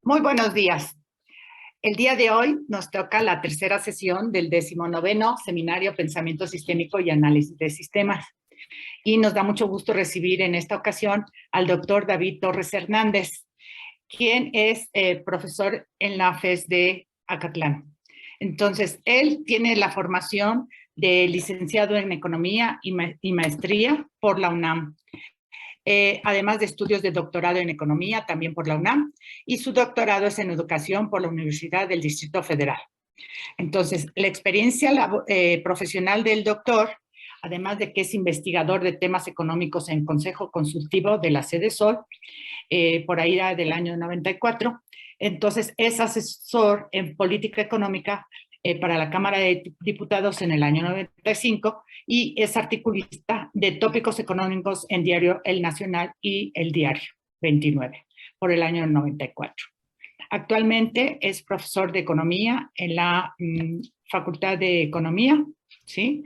Muy buenos días. El día de hoy nos toca la tercera sesión del 19º Seminario Pensamiento Sistémico y Análisis de Sistemas. Y nos da mucho gusto recibir en esta ocasión al doctor David Torres Hernández, quien es profesor en la FES de Acatlán. Entonces, él tiene la formación de licenciado en Economía y maestría por la UNAM. Además de estudios de doctorado en Economía, también por la UNAM, y su doctorado es en Educación por la Universidad del Distrito Federal. Entonces, la experiencia profesional del doctor, además de que es investigador de temas económicos en Consejo Consultivo de la Sede Sol, por ahí del año 94, entonces es asesor en política económica para la Cámara de Diputados en el año 95 y es articulista de tópicos económicos en diario El Nacional y El Diario 29 por el año 94. Actualmente es profesor de economía en la Facultad de Economía, ¿sí?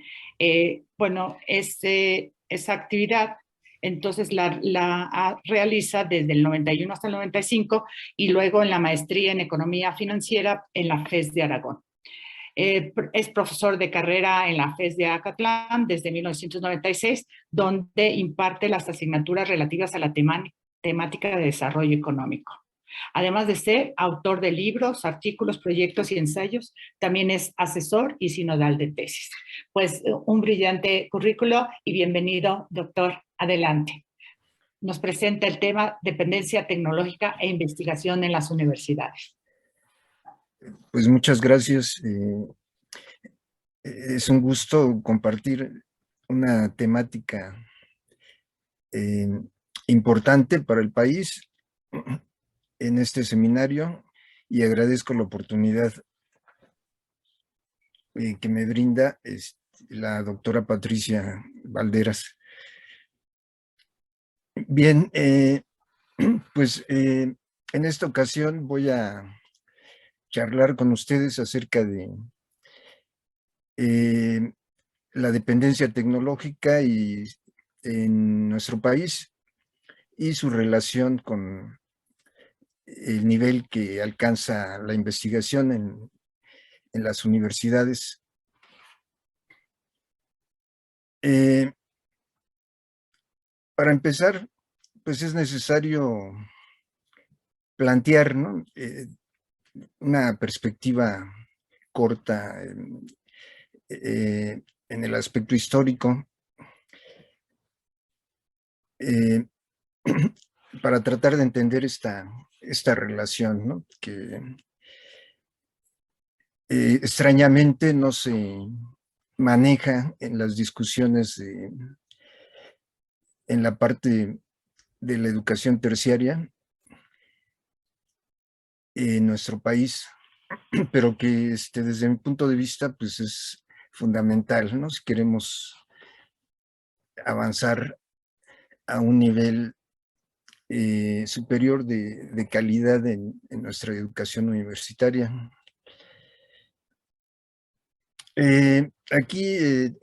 Bueno, esa actividad entonces la realiza desde el 91 hasta el 95 y luego en la maestría en Economía Financiera en la FES de Aragón. Es profesor de carrera en la FES de Acatlán desde 1996, donde imparte las asignaturas relativas a la temática de desarrollo económico. Además de ser autor de libros, artículos, proyectos y ensayos, también es asesor y sinodal de tesis. Pues un brillante currículo y bienvenido, doctor. Adelante. Nos presenta el tema dependencia tecnológica e investigación en las universidades. Pues muchas gracias. Es un gusto compartir una temática importante para el país en este seminario y agradezco la oportunidad que me brinda la doctora Patricia Valderas. Bien, pues en esta ocasión voy a charlar con ustedes acerca de la dependencia tecnológica en nuestro país y su relación con el nivel que alcanza la investigación en las universidades. Para empezar, pues es necesario plantear, ¿no? Una perspectiva corta en el aspecto histórico para tratar de entender esta relación, ¿no? Que extrañamente no se maneja en las discusiones en la parte de la educación terciaria en nuestro país, pero que desde mi punto de vista pues es fundamental, ¿no? Si queremos avanzar a un nivel superior de calidad en nuestra educación universitaria. Aquí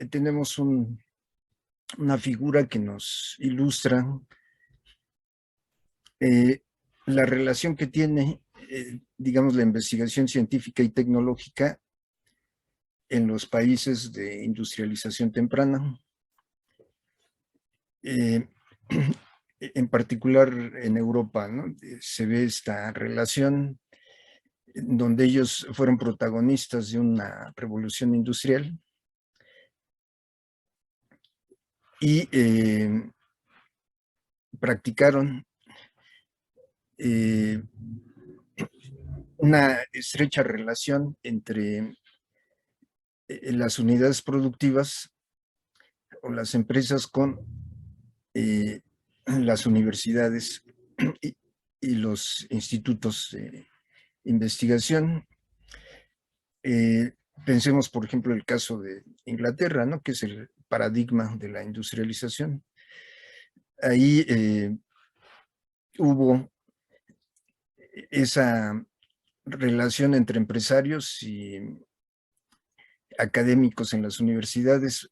tenemos una figura que nos ilustra la relación que tiene, digamos, la investigación científica y tecnológica en los países de industrialización temprana. En particular en Europa, ¿no? Se ve esta relación donde ellos fueron protagonistas de una revolución industrial y practicaron una estrecha relación entre las unidades productivas o las empresas con las universidades y los institutos de investigación. Pensemos, por ejemplo, el caso de Inglaterra, ¿no? Que es el paradigma de la industrialización. Ahí hubo esa relación entre empresarios y académicos en las universidades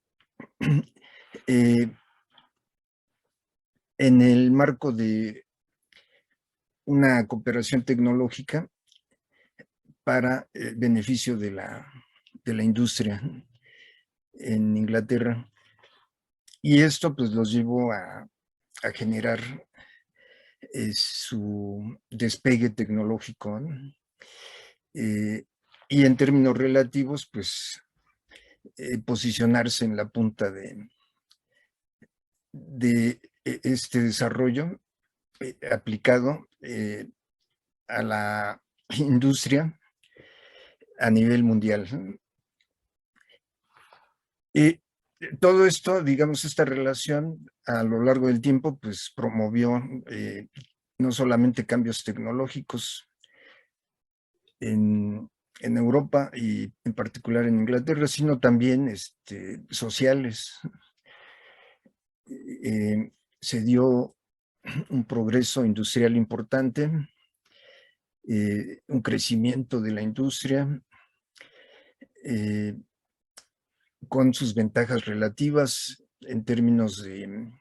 en el marco de una cooperación tecnológica para beneficio de la industria en Inglaterra. Y esto pues los llevó a generar su despegue tecnológico, ¿no? Y en términos relativos, pues posicionarse en la punta de este desarrollo aplicado a la industria a nivel mundial. Y todo esto, digamos, esta relación a lo largo del tiempo, pues promovió no solamente cambios tecnológicos en Europa y en particular en Inglaterra, sino también sociales. Se dio un progreso industrial importante, un crecimiento de la industria, con sus ventajas relativas en términos de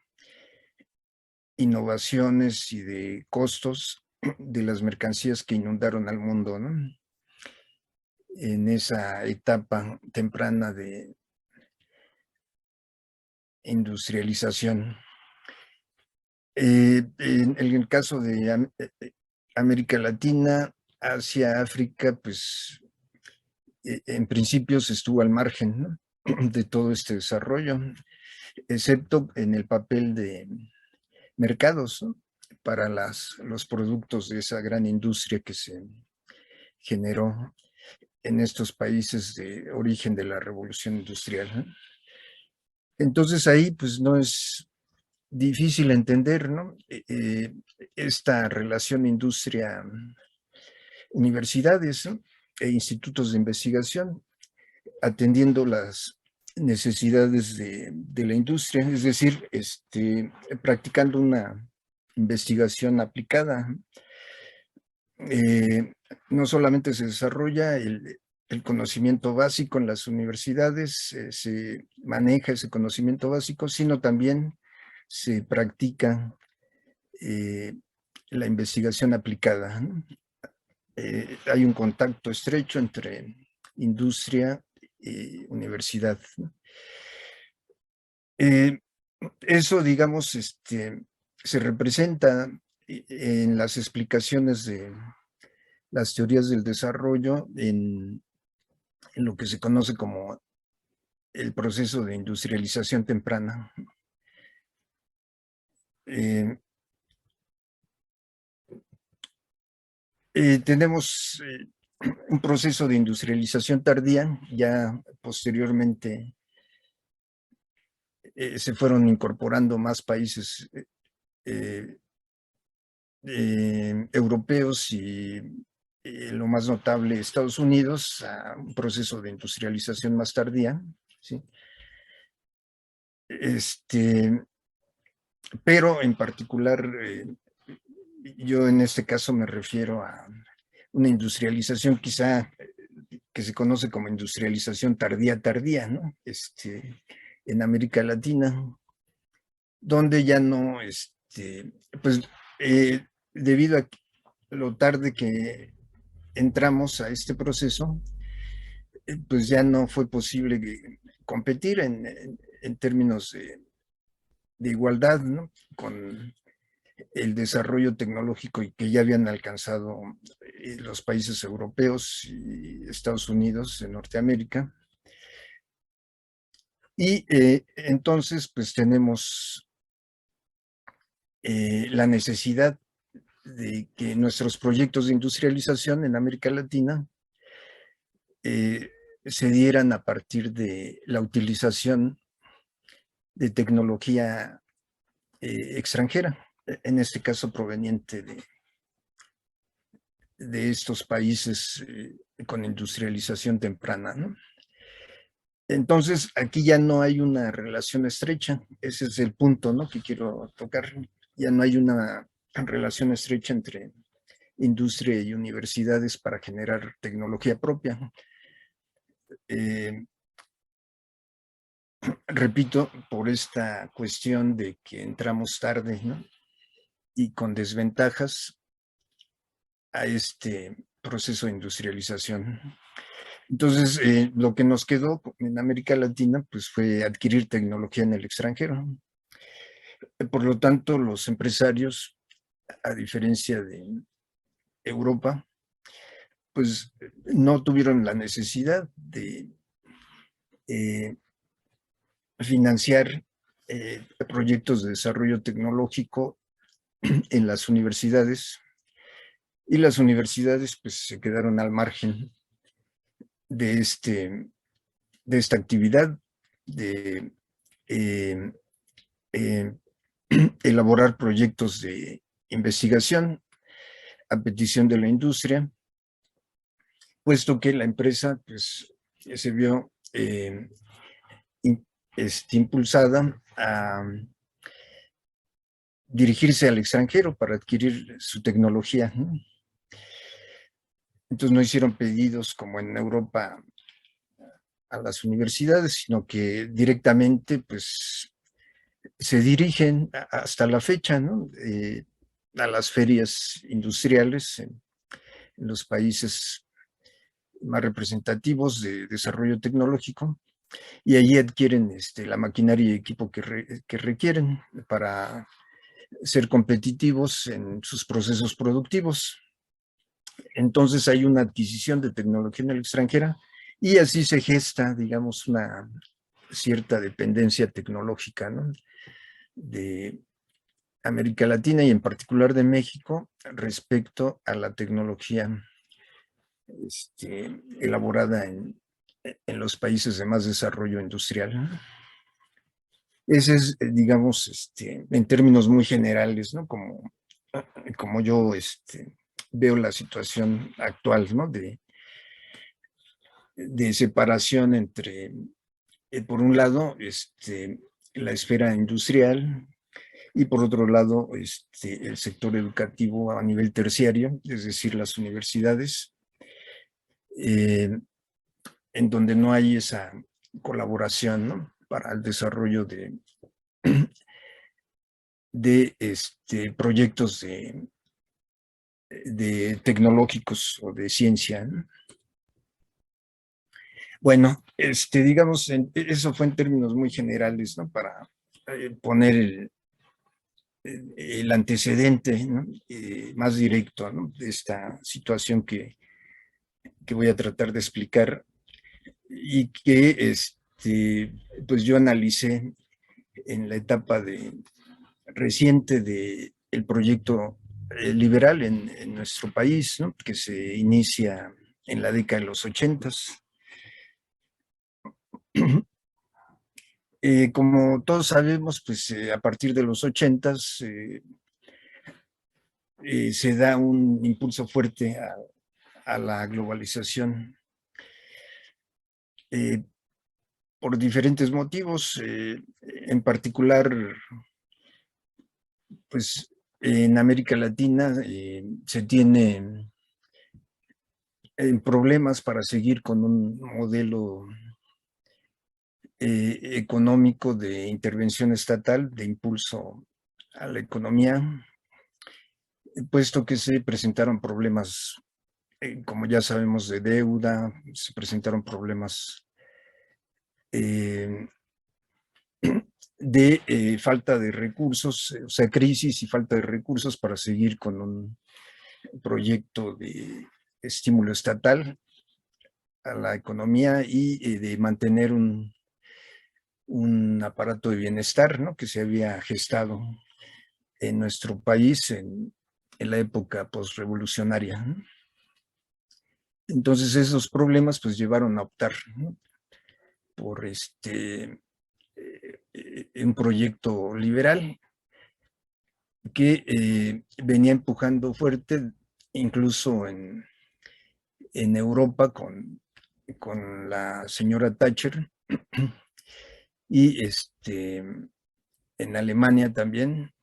innovaciones y de costos de las mercancías que inundaron al mundo, ¿no? En esa etapa temprana de industrialización. En el caso de América Latina, Asia, África, pues en principio se estuvo al margen, ¿no?, de todo este desarrollo, excepto en el papel de mercados, ¿no?, para los productos de esa gran industria que se generó en estos países de origen de la revolución industrial, ¿no? Entonces ahí pues no es difícil entender, ¿no?, esta relación industria-universidades, ¿no?, e institutos de investigación, atendiendo las necesidades de la industria, es decir, practicando una investigación aplicada. No solamente se desarrolla el conocimiento básico en las universidades, se maneja ese conocimiento básico, sino también se practica la investigación aplicada, ¿no? Hay un contacto estrecho entre industria y universidad, ¿no? Eso, digamos, se representa en las explicaciones de las teorías del desarrollo en lo que se conoce como el proceso de industrialización temprana. Tenemos un proceso de industrialización tardía, ya posteriormente se fueron incorporando más países europeos y lo más notable Estados Unidos, a un proceso de industrialización más tardía, ¿sí? Pero en particular, yo en este caso me refiero a una industrialización quizá que se conoce como industrialización tardía, ¿no? En América Latina, donde ya no, pues, debido a lo tarde que entramos a este proceso, pues ya no fue posible competir en términos de igualdad, ¿no?, con el desarrollo tecnológico y que ya habían alcanzado los países europeos y Estados Unidos en Norteamérica. Y entonces, pues tenemos la necesidad de que nuestros proyectos de industrialización en América Latina se dieran a partir de la utilización de tecnología extranjera, en este caso proveniente de estos países con industrialización temprana, ¿no? Entonces, aquí ya no hay una relación estrecha, ese es el punto, ¿no?, que quiero tocar. Ya no hay una relación estrecha entre industria y universidades para generar tecnología propia. Repito, por esta cuestión de que entramos tarde, ¿no?, y con desventajas a este proceso de industrialización. Entonces, lo que nos quedó en América Latina, pues fue adquirir tecnología en el extranjero. Por lo tanto, los empresarios, a diferencia de Europa, pues no tuvieron la necesidad de financiar proyectos de desarrollo tecnológico en las universidades, y las universidades pues se quedaron al margen de, de esta actividad de eh, eh, elaborar proyectos de investigación a petición de la industria, puesto que la empresa pues, se vio impulsada a dirigirse al extranjero para adquirir su tecnología, ¿no? Entonces no hicieron pedidos como en Europa a las universidades, sino que directamente pues se dirigen hasta la fecha, ¿no? A las ferias industriales en los países más representativos de desarrollo tecnológico, y allí adquieren la maquinaria y equipo que requieren para ser competitivos en sus procesos productivos. Entonces hay una adquisición de tecnología en el extranjero y así se gesta, digamos, una cierta dependencia tecnológica, ¿no? De América Latina y en particular de México respecto a la tecnología elaborada en los países de más desarrollo industrial. Ese es, digamos, en términos muy generales, ¿no? Como yo veo la situación actual, ¿no? De separación entre, por un lado, la esfera industrial y por otro lado, el sector educativo a nivel terciario, es decir, las universidades, en donde no hay esa colaboración, ¿no? Para el desarrollo de proyectos de tecnológicos o de ciencia, ¿no? Bueno, digamos, eso fue en términos muy generales, ¿no? Para poner el antecedente, ¿no? Más directo, ¿no? De esta situación que voy a tratar de explicar y que pues yo analicé en la etapa reciente del proyecto liberal en nuestro país, ¿no? Que se inicia en la década de los 80. Como todos sabemos, pues a partir de los 80 se da un impulso fuerte a la globalización por diferentes motivos, en particular, pues en América Latina se tiene problemas para seguir con un modelo económico de intervención estatal, de impulso a la economía, puesto que se presentaron problemas, como ya sabemos, de deuda, se presentaron problemas de falta de recursos, o sea, crisis y falta de recursos para seguir con un proyecto de estímulo estatal a la economía y de mantener un aparato de bienestar, ¿no? Que se había gestado en nuestro país en la época postrevolucionaria, ¿no? Entonces esos problemas pues llevaron a optar, ¿no? Por un proyecto liberal que venía empujando fuerte, incluso en Europa con la señora Thatcher, y en Alemania también.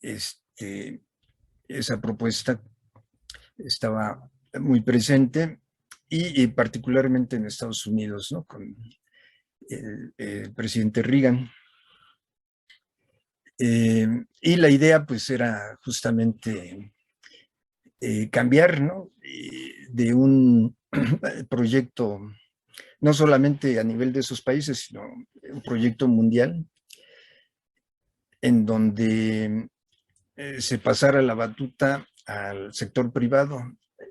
Esa propuesta estaba muy presente y particularmente en Estados Unidos, ¿no? Con el presidente Reagan. Y la idea pues era justamente cambiar, ¿no? De un proyecto, no solamente a nivel de esos países, sino un proyecto mundial, en donde se pasara la batuta al sector privado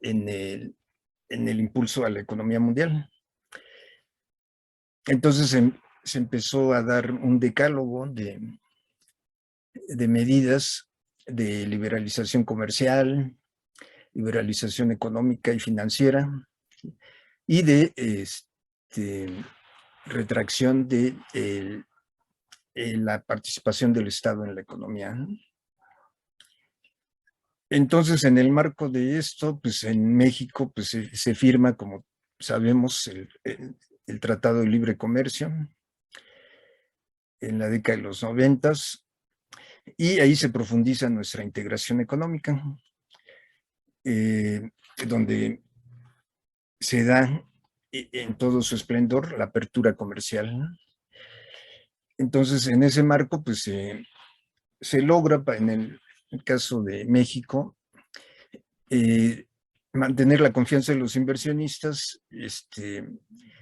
en el impulso a la economía mundial. Entonces se empezó a dar un decálogo de medidas de liberalización comercial, liberalización económica y financiera, y de retracción de la participación del Estado en la economía. Entonces, en el marco de esto, pues en México pues, se firma, como sabemos, el Tratado de Libre Comercio en la década de los 90, y ahí se profundiza nuestra integración económica, donde se da en todo su esplendor la apertura comercial. Entonces, en ese marco, pues se logra, en el caso de México, mantener la confianza de los inversionistas,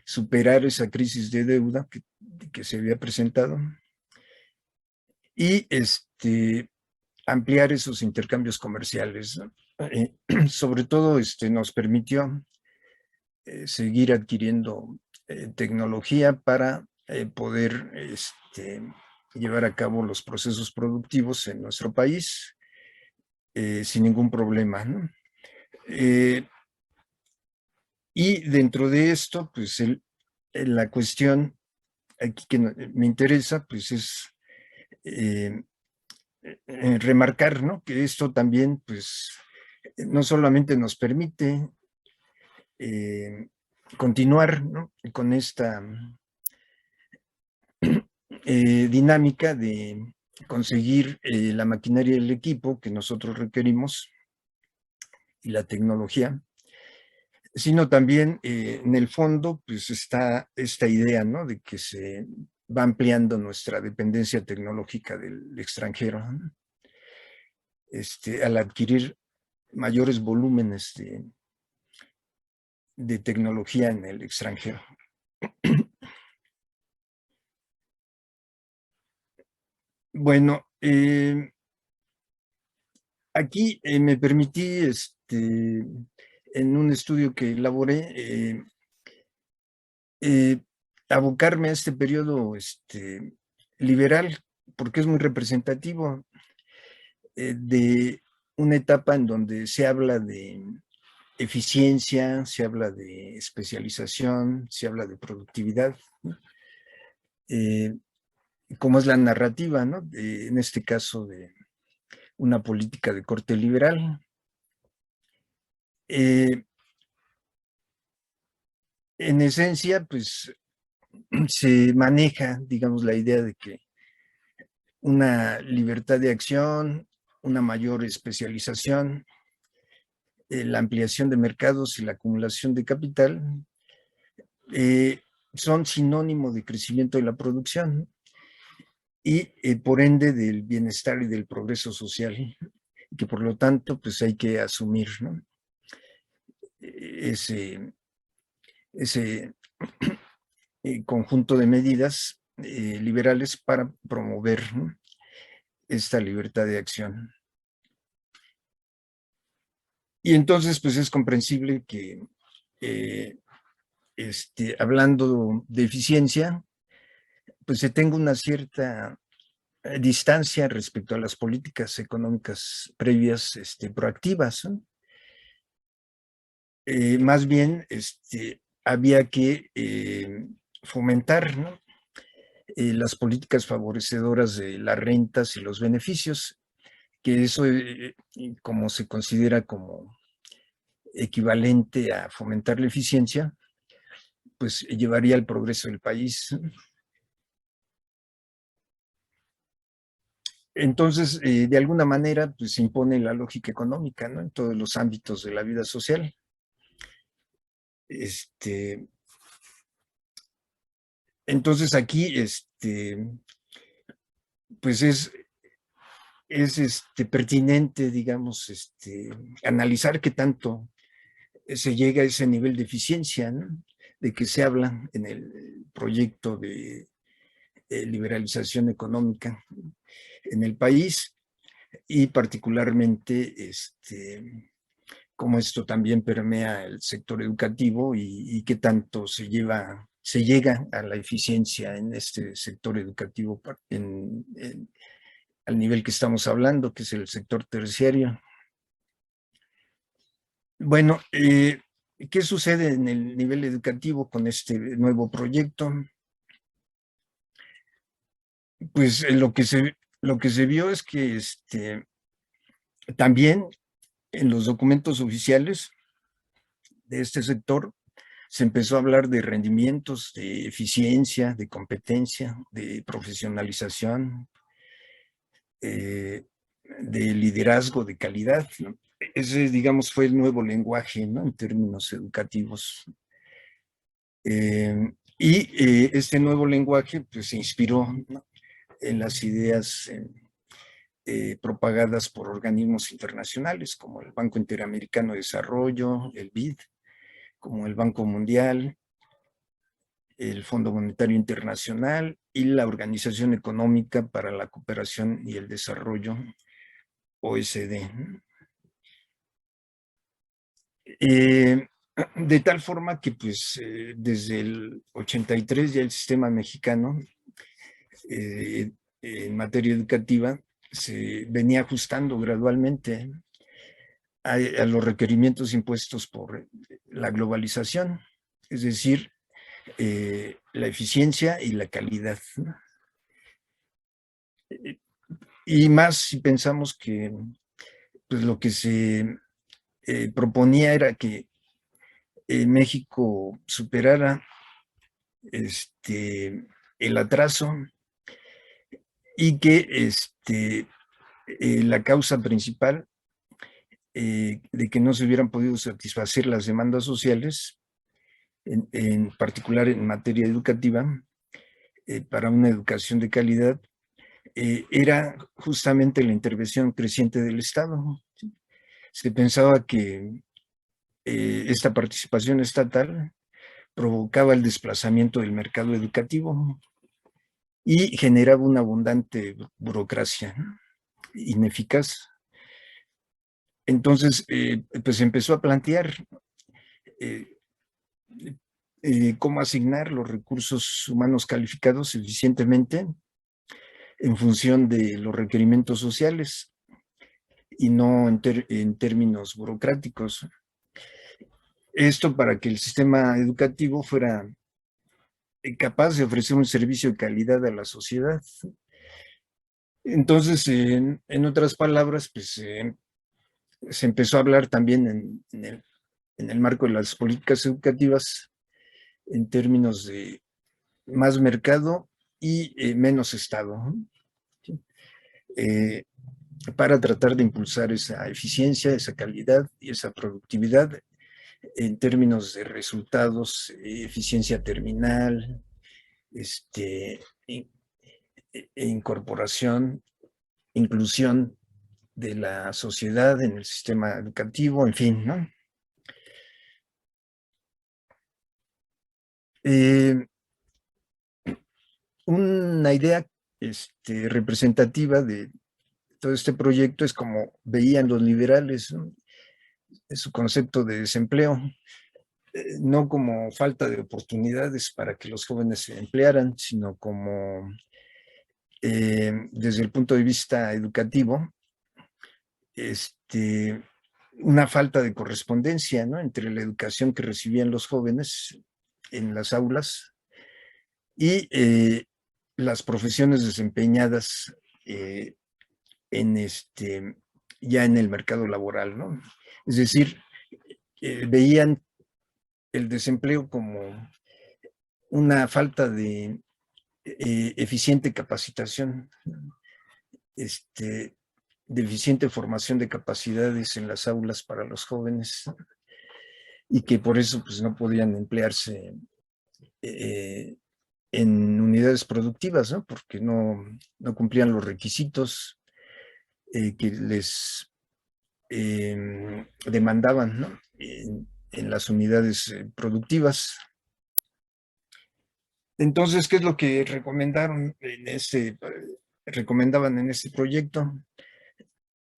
superar esa crisis de deuda que se había presentado y ampliar esos intercambios comerciales, ¿no? Sobre todo nos permitió seguir adquiriendo tecnología para poder llevar a cabo los procesos productivos en nuestro país sin ningún problema, ¿no? Y dentro de esto, pues la cuestión aquí que me interesa, pues es remarcar, ¿no? Que esto también, pues, no solamente nos permite continuar, ¿no? Con esta dinámica de conseguir la maquinaria y el equipo que nosotros requerimos y la tecnología, sino también en el fondo pues está esta idea, ¿no? De que se va ampliando nuestra dependencia tecnológica del extranjero, ¿no? Al adquirir mayores volúmenes de tecnología en el extranjero. Bueno, aquí me permití, en un estudio que elaboré, abocarme a este periodo liberal, porque es muy representativo de una etapa en donde se habla de eficiencia, se habla de especialización, se habla de productividad, como es la narrativa, ¿no? En este caso de una política de corte liberal. En esencia, pues se maneja, digamos, la idea de que una libertad de acción, una mayor especialización, la ampliación de mercados y la acumulación de capital son sinónimo de crecimiento de la producción y por ende del bienestar y del progreso social, que por lo tanto pues hay que asumir, ¿no? ese conjunto de medidas liberales para promover, ¿no? Esta libertad de acción. Y entonces, pues es comprensible que, hablando de eficiencia, pues se tenga una cierta distancia respecto a las políticas económicas previas proactivas, ¿no? Más bien, había que fomentar, ¿no? Las políticas favorecedoras de las rentas y los beneficios, que eso, como se considera como equivalente a fomentar la eficiencia, pues llevaría al progreso del país. Entonces, de alguna manera, pues se impone la lógica económica, ¿no? En todos los ámbitos de la vida social. Entonces aquí, pues es es pertinente, digamos, analizar qué tanto se llega a ese nivel de eficiencia, ¿no?, de que se habla en el proyecto de liberalización económica en el país, y particularmente cómo esto también permea el sector educativo y qué tanto se llega a la eficiencia en este sector educativo al nivel que estamos hablando, que es el sector terciario. Bueno, ¿qué sucede en el nivel educativo con este nuevo proyecto? Pues lo que se vio es que también en los documentos oficiales de este sector se empezó a hablar de rendimientos, de eficiencia, de competencia, de profesionalización, de liderazgo, de calidad, ¿no? Ese, digamos, fue el nuevo lenguaje, ¿no?, en términos educativos. Este nuevo lenguaje, pues, se inspiró, ¿no?, en las ideas propagadas por organismos internacionales como el Banco Interamericano de Desarrollo, el BID, como el Banco Mundial, el Fondo Monetario Internacional y la Organización Económica para la Cooperación y el Desarrollo, OECD. De tal forma que, pues, desde el 83 ya el sistema mexicano en materia educativa se venía ajustando gradualmente a los requerimientos impuestos por la globalización, es decir, la eficiencia y la calidad, ¿no? Y más si pensamos que, pues, lo que se proponía era que México superara el atraso, y que la causa principal de que no se hubieran podido satisfacer las demandas sociales, en particular en materia educativa, para una educación de calidad, era justamente la intervención creciente del Estado. Se pensaba que esta participación estatal provocaba el desplazamiento del mercado educativo y generaba una abundante burocracia, ¿no?, ineficaz. Entonces, pues empezó a plantear eh, cómo asignar los recursos humanos calificados eficientemente en función de los requerimientos sociales y no en términos burocráticos. Esto para que el sistema educativo fuera capaz de ofrecer un servicio de calidad a la sociedad. Entonces, en otras palabras, pues se empezó a hablar también en el marco de las políticas educativas en términos de más mercado y menos Estado, ¿no?, para tratar de impulsar esa eficiencia, esa calidad y esa productividad en términos de resultados, eficiencia terminal, incorporación, inclusión de la sociedad en el sistema educativo, en fin, ¿no? Una idea representativa de todo este proyecto es como veían los liberales, ¿no?, su concepto de desempleo, no como falta de oportunidades para que los jóvenes se emplearan, sino como, desde el punto de vista educativo, una falta de correspondencia, ¿no?, entre la educación que recibían los jóvenes en las aulas y las profesiones desempeñadas en ya en el mercado laboral, ¿no? Es decir, veían el desempleo como una falta de eficiente capacitación, de eficiente formación de capacidades en las aulas para los jóvenes, y que por eso, pues, no podían emplearse en unidades productivas, ¿no?, porque no cumplían los requisitos que les demandaban, ¿no? En las unidades productivas. Entonces, ¿qué es lo que recomendaban en este proyecto?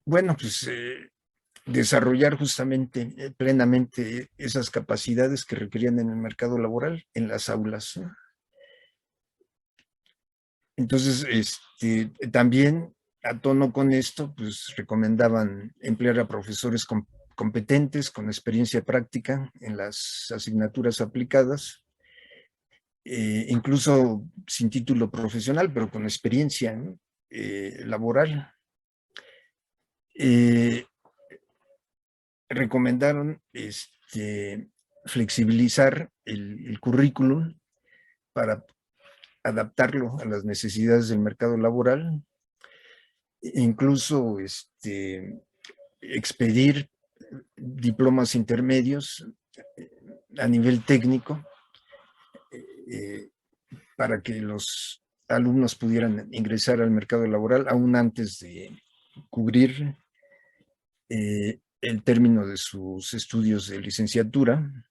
Bueno, pues desarrollar justamente plenamente esas capacidades que requerían en el mercado laboral en las aulas, ¿no? Entonces, también a tono con esto, pues recomendaban emplear a profesores competentes, con experiencia práctica en las asignaturas aplicadas, incluso sin título profesional, pero con experiencia, ¿no? Laboral. Recomendaron flexibilizar el currículum para adaptarlo a las necesidades del mercado laboral, incluso expedir diplomas intermedios a nivel técnico eh, para que los alumnos pudieran ingresar al mercado laboral aún antes de cubrir el término de sus estudios de licenciatura.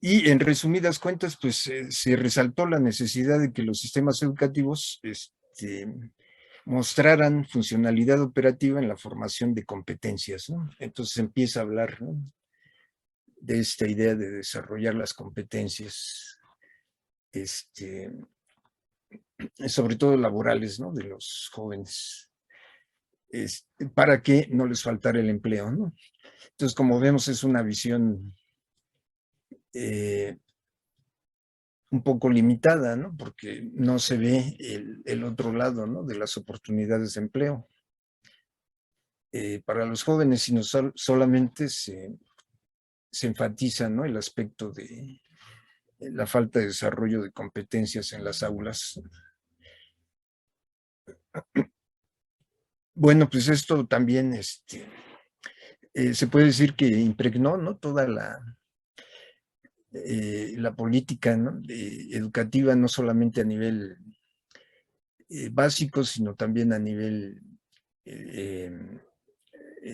Y en resumidas cuentas, pues se resaltó la necesidad de que los sistemas educativos mostraran funcionalidad operativa en la formación de competencias, ¿no? Entonces empieza a hablar, ¿no?, de esta idea de desarrollar las competencias, sobre todo laborales, ¿no?, de los jóvenes, para que no les faltara el empleo, ¿no? Entonces, como vemos, es una visión un poco limitada, ¿no?, porque no se ve el otro lado, ¿no?, de las oportunidades de empleo para los jóvenes, sino solamente se enfatiza, ¿no?, el aspecto de la falta de desarrollo de competencias en las aulas. Bueno, pues esto también se puede decir que impregnó, ¿no?, toda la política, ¿no?, educativa, no solamente a nivel básico, sino también a nivel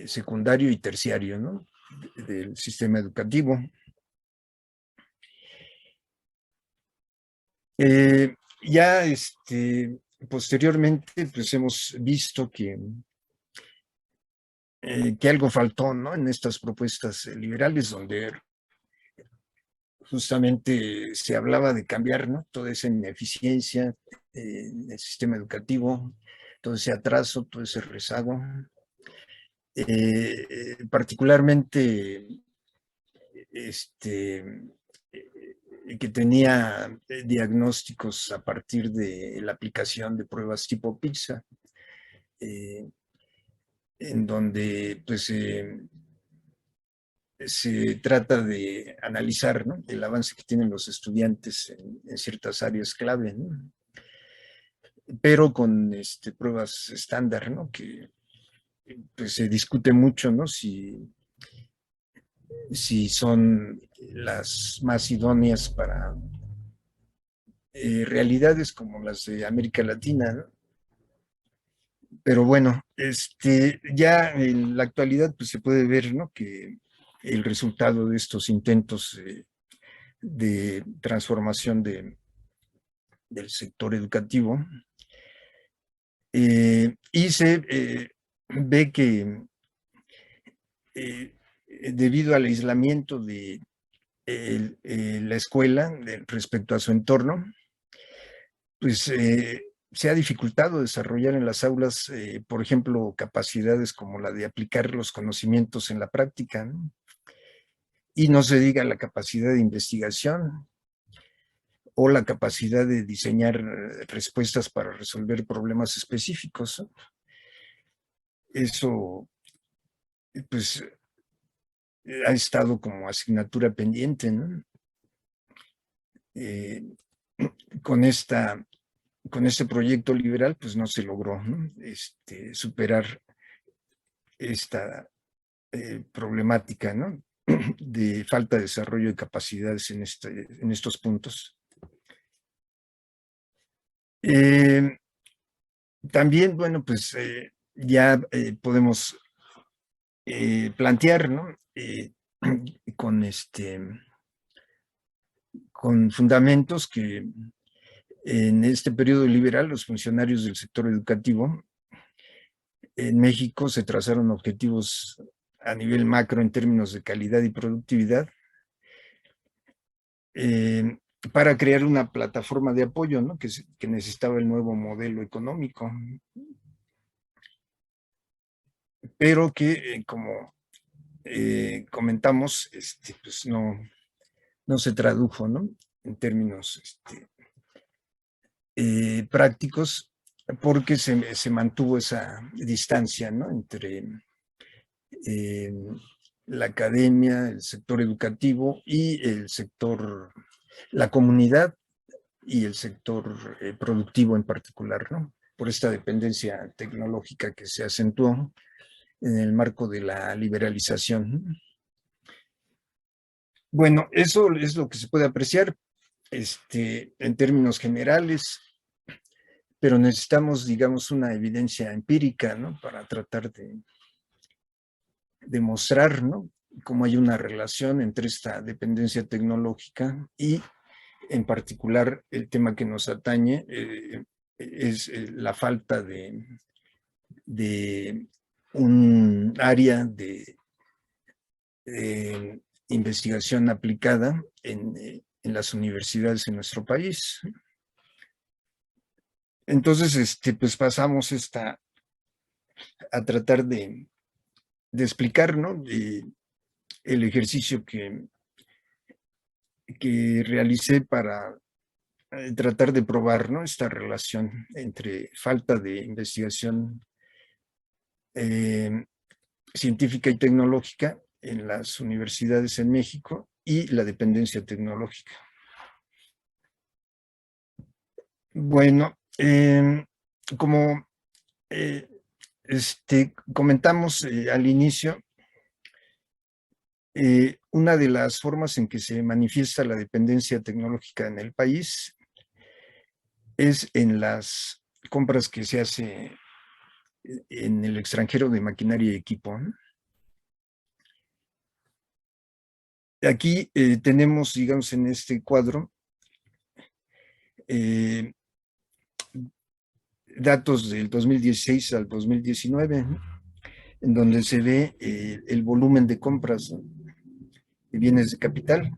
secundario y terciario, ¿no?, del sistema educativo. Ya posteriormente, pues hemos visto que algo faltó, ¿no?, en estas propuestas liberales, donde justamente se hablaba de cambiar, ¿no?, toda esa ineficiencia en el sistema educativo, todo ese atraso, todo ese rezago. Particularmente que tenía diagnósticos a partir de la aplicación de pruebas tipo PISA, en donde pues se trata de analizar, ¿no?, el avance que tienen los estudiantes en ciertas áreas clave, ¿no?, pero con pruebas estándar, ¿no?, que pues se discute mucho, ¿no?, si son las más idóneas para realidades como las de América Latina, ¿no? Pero bueno, ya en la actualidad pues se puede ver, ¿no?, que el resultado de estos intentos de transformación del sector educativo y se ve que debido al aislamiento de la escuela respecto a su entorno, pues se ha dificultado desarrollar en las aulas, por ejemplo, capacidades como la de aplicar los conocimientos en la práctica, ¿no? Y no se diga la capacidad de investigación o la capacidad de diseñar respuestas para resolver problemas específicos, ¿no? Eso, pues, ha estado como asignatura pendiente, ¿no? Con este proyecto liberal, pues no se logró, ¿no?, superar esta problemática, ¿no?, de falta de desarrollo de capacidades en estos puntos. También, bueno, pues ya podemos plantear, ¿no? Con con fundamentos que en este periodo liberal los funcionarios del sector educativo en México se trazaron objetivos a nivel macro en términos de calidad y productividad eh, para crear una plataforma de apoyo, ¿no? Que necesitaba el nuevo modelo económico, pero que como comentamos, pues no se tradujo, ¿no? En términos prácticos, porque se mantuvo esa distancia, ¿no? Entre eh, la academia, el sector educativo y el sector, la comunidad y el sector productivo en particular, ¿no? Por esta dependencia tecnológica que se acentuó en el marco de la liberalización. Bueno, eso es lo que se puede apreciar en términos generales, pero necesitamos, digamos, una evidencia empírica, ¿no? Para tratar de demostrar, ¿no? Cómo hay una relación entre esta dependencia tecnológica y, en particular, el tema que nos atañe es la falta de un área de investigación aplicada en las universidades en nuestro país. Entonces, pues pasamos a tratar de explicar, ¿no? El ejercicio que realicé para tratar de probar, ¿no? Esta relación entre falta de investigación eh, científica y tecnológica en las universidades en México y la dependencia tecnológica. Bueno, como eh, comentamos al inicio, una de las formas en que se manifiesta la dependencia tecnológica en el país es en las compras que se hace en el extranjero de maquinaria y equipo. Aquí tenemos, digamos, en este cuadro, eh, datos del 2016 al 2019, en donde se ve el volumen de compras de bienes de capital.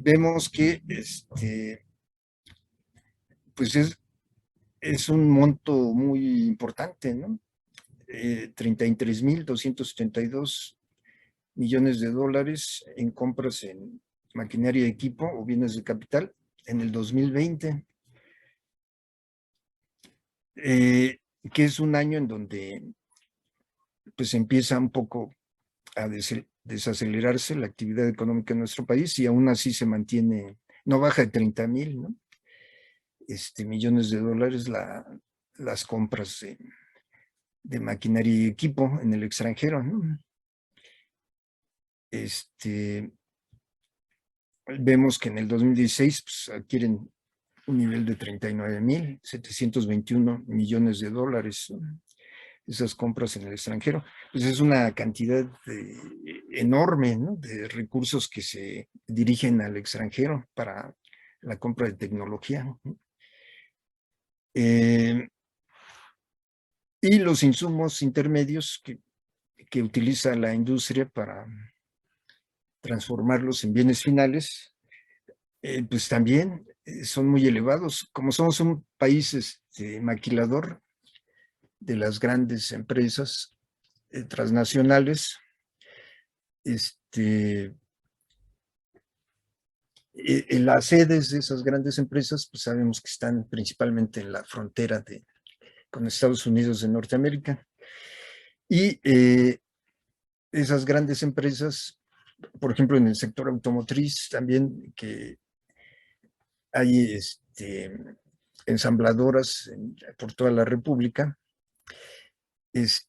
Vemos que pues es un monto muy importante, ¿no? 33,272 millones de dólares en compras en maquinaria y equipo o bienes de capital en el 2020, que es un año en donde pues empieza un poco a desacelerarse la actividad económica en nuestro país y aún así se mantiene, no baja de 30,000, ¿no? Millones de dólares las compras de maquinaria y equipo en el extranjero, ¿no? Vemos que en el 2016 pues, adquieren un nivel de 39,721 millones de dólares, ¿no? Esas compras en el extranjero. Pues es una cantidad enorme, ¿no? De recursos que se dirigen al extranjero para la compra de tecnología, ¿no? Y los insumos intermedios que utiliza la industria para transformarlos en bienes finales, pues también son muy elevados. Como somos un país maquilador de las grandes empresas transnacionales, en las sedes de esas grandes empresas, pues sabemos que están principalmente en la frontera con Estados Unidos de Norteamérica. Y esas grandes empresas, por ejemplo, en el sector automotriz también, que hay ensambladoras por toda la República, pues,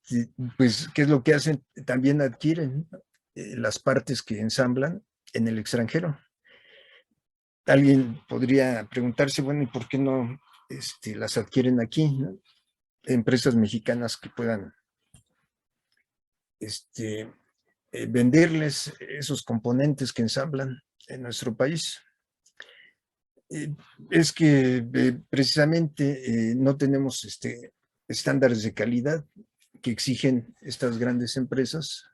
¿qué es lo que hacen? También adquieren las partes que ensamblan en el extranjero. Alguien podría preguntarse, bueno, ¿y por qué no las adquieren aquí, ¿no? Empresas mexicanas que puedan venderles esos componentes que ensamblan en nuestro país. Es que precisamente no tenemos estándares de calidad que exigen estas grandes empresas,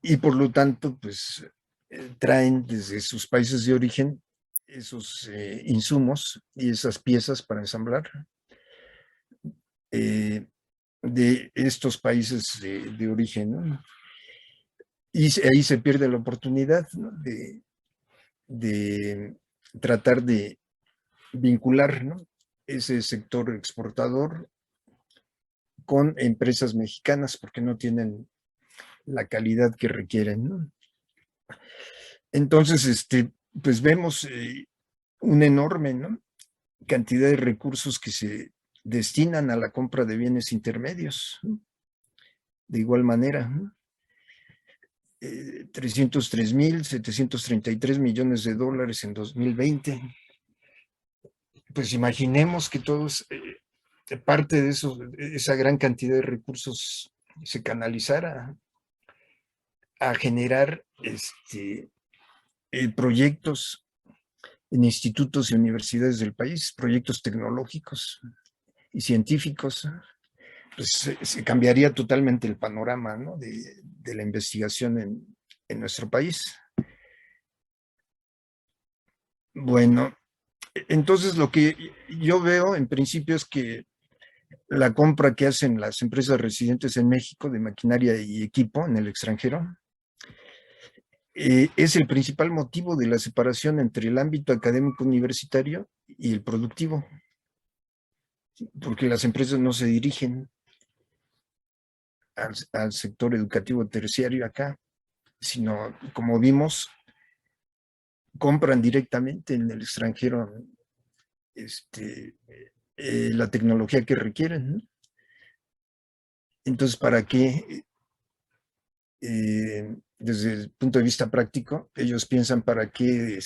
y por lo tanto, pues traen desde sus países de origen esos insumos y esas piezas para ensamblar de estos países de origen, ¿no? Y ahí se pierde la oportunidad, ¿no? de tratar de vincular, ¿no? Ese sector exportador con empresas mexicanas porque no tienen la calidad que requieren, ¿no? Entonces, pues vemos una enorme, ¿no? Cantidad de recursos que se destinan a la compra de bienes intermedios, ¿no? De igual manera, ¿no? 303.733 millones de dólares en 2020. Pues imaginemos que todos, parte de eso, esa gran cantidad de recursos se canalizara a generar proyectos en institutos y universidades del país, proyectos tecnológicos y científicos, pues se cambiaría totalmente el panorama, ¿no? de la investigación en nuestro país. Bueno, entonces lo que yo veo en principio es que la compra que hacen las empresas residentes en México de maquinaria y equipo en el extranjero es el principal motivo de la separación entre el ámbito académico universitario y el productivo, porque las empresas no se dirigen al sector educativo terciario acá, sino, como vimos, compran directamente en el extranjero la tecnología que requieren, ¿no? Entonces, ¿para qué? Desde el punto de vista práctico, ellos piensan para qué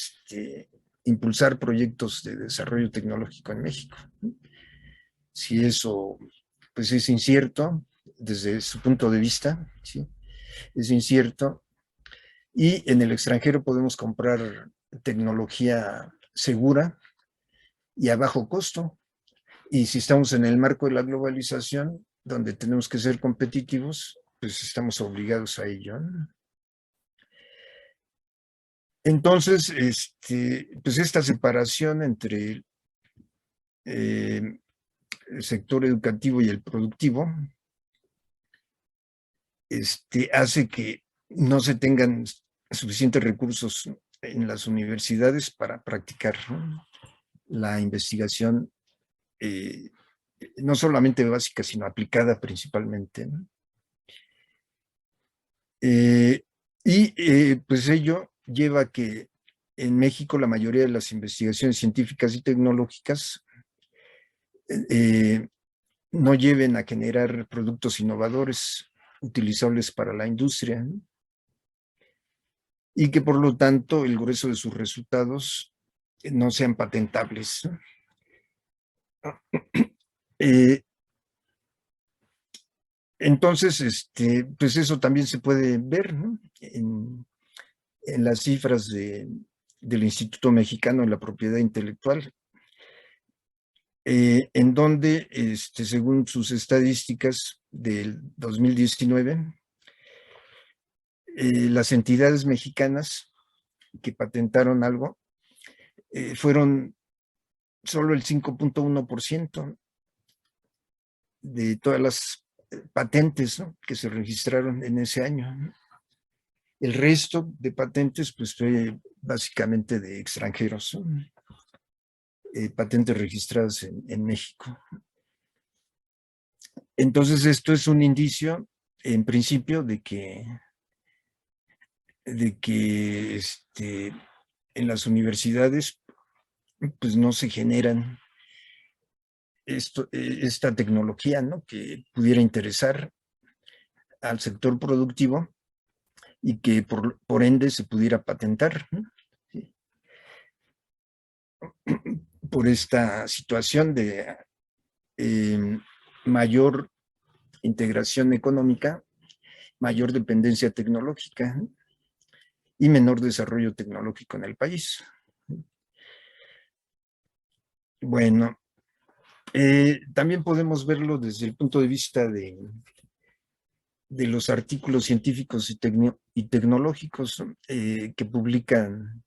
impulsar proyectos de desarrollo tecnológico en México, ¿no? Si eso pues es incierto desde su punto de vista, ¿sí? Es incierto. Y en el extranjero podemos comprar tecnología segura y a bajo costo. Y si estamos en el marco de la globalización, donde tenemos que ser competitivos, pues estamos obligados a ello, ¿no? Entonces, pues esta separación entre el sector educativo y el productivo hace que no se tengan suficientes recursos en las universidades para practicar, ¿no? La investigación, no solamente básica, sino aplicada principalmente, ¿no? Pues ello lleva a que en México la mayoría de las investigaciones científicas y tecnológicas no lleven a generar productos innovadores utilizables para la industria, ¿no? Y que por lo tanto el grueso de sus resultados no sean patentables, ¿no? Eh, entonces, pues eso también se puede ver, ¿no? En las cifras del Instituto Mexicano de la Propiedad Intelectual, en donde, según sus estadísticas del 2019, las entidades mexicanas que patentaron algo fueron solo el 5.1% de todas las patentes, ¿no? Que se registraron en ese año, ¿no? El resto de patentes pues fue básicamente de extranjeros, ¿no? Patentes registradas en México. Entonces esto es un indicio, en principio, de que en las universidades pues no se generan esta tecnología, ¿no? Que pudiera interesar al sector productivo y que por ende se pudiera patentar, ¿no? Sí. por esta situación de mayor integración económica, mayor dependencia tecnológica y menor desarrollo tecnológico en el país. Bueno, también podemos verlo desde el punto de vista de los artículos científicos y tecnológicos que publican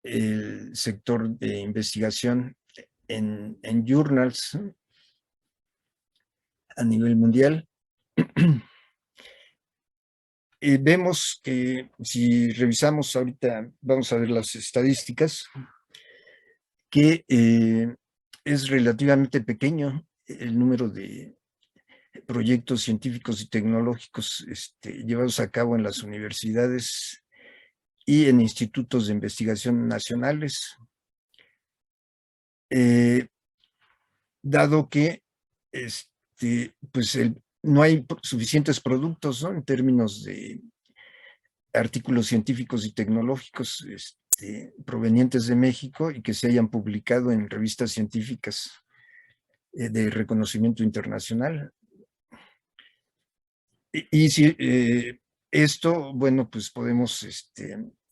el sector de investigación en journals a nivel mundial. Vemos que si revisamos ahorita, vamos a ver las estadísticas, que es relativamente pequeño el número de proyectos científicos y tecnológicos llevados a cabo en las universidades y en institutos de investigación nacionales, dado que pues no hay suficientes productos, ¿no?, en términos de artículos científicos y tecnológicos provenientes de México y que se hayan publicado en revistas científicas de reconocimiento internacional. Y si esto, bueno, pues podemos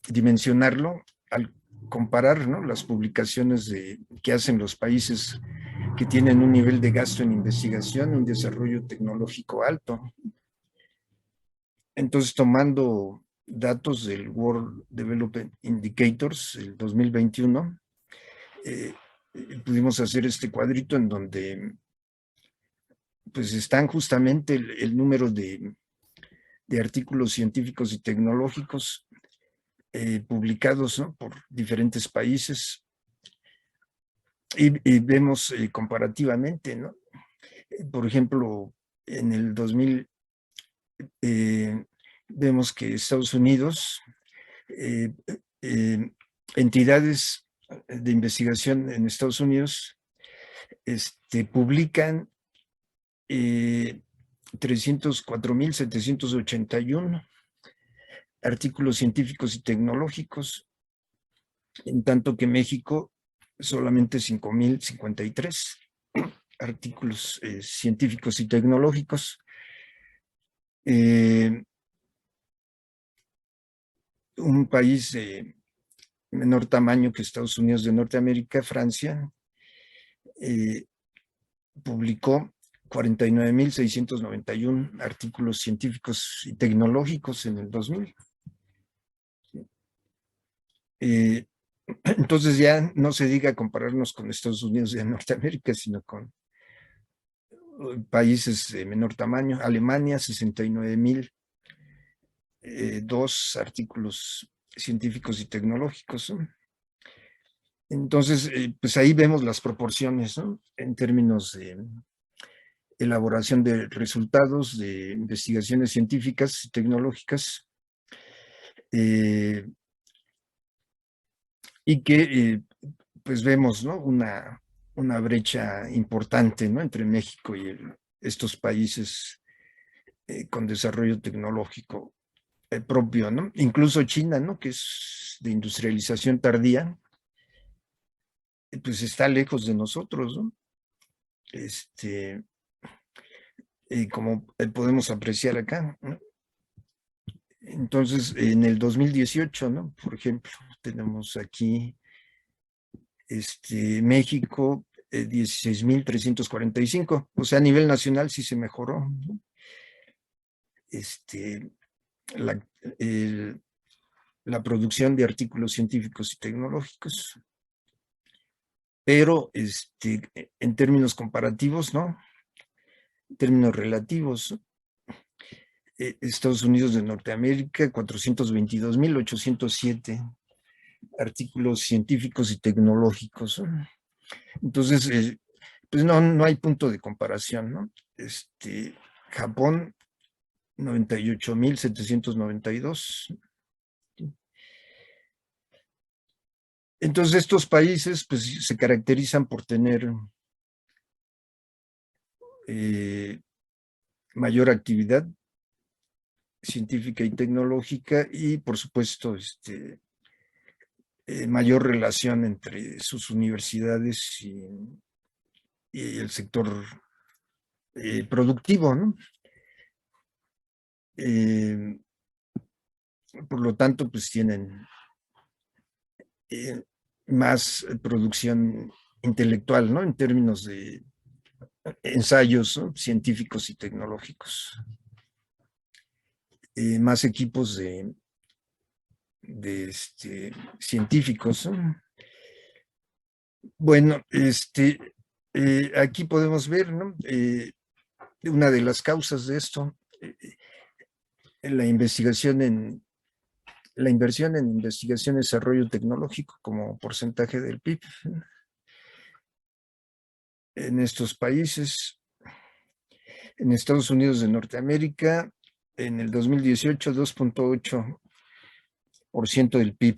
dimensionarlo al comparar, ¿no?, las publicaciones que hacen los países que tienen un nivel de gasto en investigación, un desarrollo tecnológico alto. Entonces, tomando datos del World Development Indicators, el 2021, pudimos hacer este cuadrito en donde pues están justamente el número de artículos científicos y tecnológicos publicados, ¿no?, por diferentes países, y vemos comparativamente, ¿no? Por ejemplo, en el 2000 vemos que Estados Unidos, entidades de investigación en Estados Unidos publican 304,781 artículos científicos y tecnológicos, en tanto que México solamente 5,053 artículos científicos y tecnológicos. Un país de menor tamaño que Estados Unidos de Norteamérica, Francia, publicó 49,691 artículos científicos y tecnológicos en el 2000. Entonces ya no se diga compararnos con Estados Unidos de Norteamérica, sino con países de menor tamaño. Alemania, 69,002 artículos científicos y tecnológicos. Entonces, pues ahí vemos las proporciones, ¿no?, en términos de elaboración de resultados de investigaciones científicas y tecnológicas, y que pues vemos, ¿no?, una brecha importante, ¿no?, entre México y estos países con desarrollo tecnológico propio, ¿no? Incluso China, ¿no?, que es de industrialización tardía, pues está lejos de nosotros, ¿no? Como podemos apreciar acá, ¿no? Entonces, en el 2018, ¿no?, por ejemplo, tenemos aquí México, 16,345, o sea, a nivel nacional sí se mejoró, ¿no? La, la producción de artículos científicos y tecnológicos, pero en términos comparativos, ¿no?, en términos relativos, Estados Unidos de Norteamérica, 422,807 artículos científicos y tecnológicos. Entonces, pues no hay punto de comparación, ¿no? Japón, 98,792. Entonces, estos países pues se caracterizan por tener mayor actividad científica y tecnológica y, por supuesto, mayor relación entre sus universidades y el sector productivo, ¿no? Por lo tanto, pues tienen más producción intelectual, ¿no? En términos de ensayos, ¿no?, científicos y tecnológicos. Más equipos de científicos, ¿no? Bueno, aquí podemos ver, ¿no?, una de las causas de esto, la inversión en investigación y desarrollo tecnológico como porcentaje del PIB en estos países. En Estados Unidos de Norteamérica, en el 2018, 2.8% del PIB